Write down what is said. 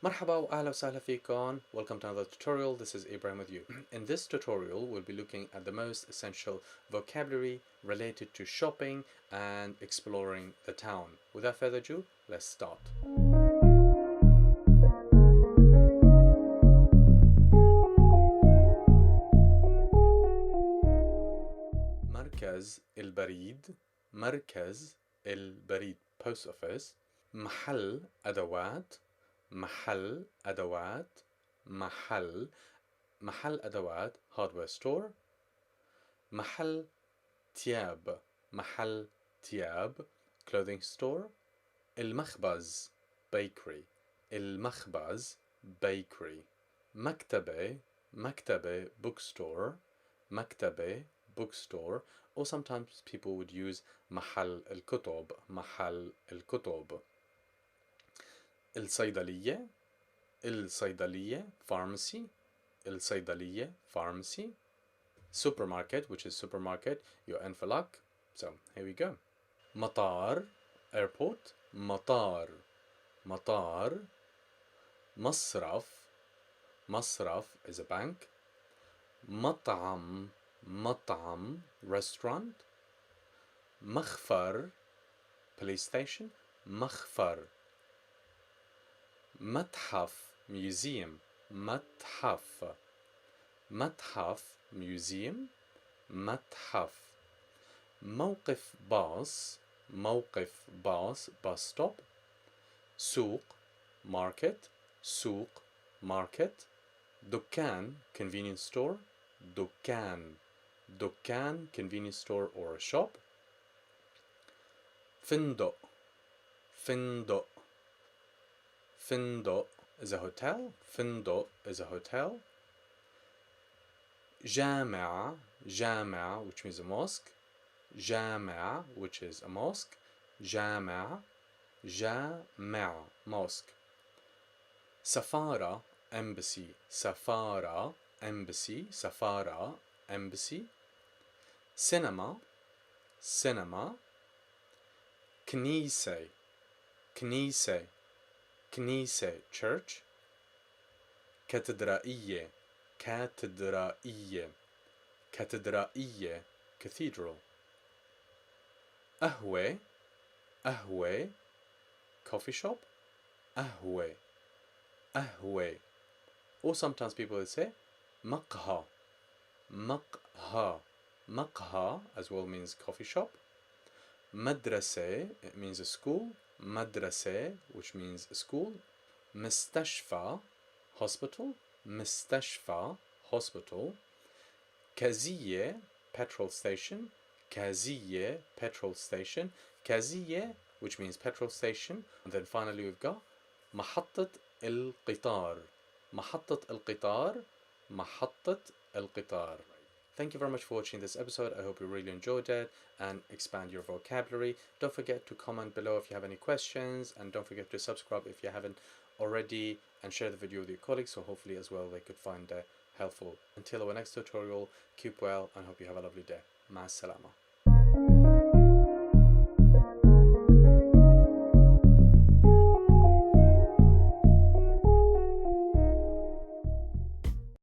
مرحبا وأهلا وسهلا فيكم. Welcome to another tutorial. This is Ibrahim with you. In this tutorial, we'll be looking at the most essential vocabulary related to shopping and exploring the town. Without further ado, let's start. مركز البريد. مركز البريد post office. محل أدوات. محل أدوات. محل أدوات hardware store. محل تياب. محل تياب clothing store. المخبز bakery. المخبز bakery. مكتبة bookstore. مكتبة bookstore, or sometimes people would use محل الكتب. محل الكتب. الصيدلية pharmacy. الصيدلية pharmacy. Supermarket, which is supermarket, you're in for luck. So here we go. مطار airport. مطار مصرف is a bank. مطعم restaurant. مخفر police station. مخفر. متحف museum. متحف museum. متحف. موقف باص bus stop. سوق market. دكان convenience store. دكان convenience store or a shop. فندق is a hotel. جامع which means a mosque. which is a mosque. جامع mosque. سفارة embassy. cinema كنيسة church. كاتدرائية cathedral. قهوة coffee shop. قهوة or sometimes people will say مقهى as well means coffee shop. مدرسة, it means a school. مدرسة, which means a school. مستشفى hospital. كازية petrol station. كازية, which means petrol station. And then finally we've got محطة القطار. Thank you very much for watching this episode. I hope you really enjoyed it and expand your vocabulary. Don't forget to comment below if you have any questions, and don't forget to subscribe if you haven't already, and share the video with your colleagues so hopefully as well they could find it helpful. Until our next tutorial, keep well and hope you have a lovely day. مع السلامة.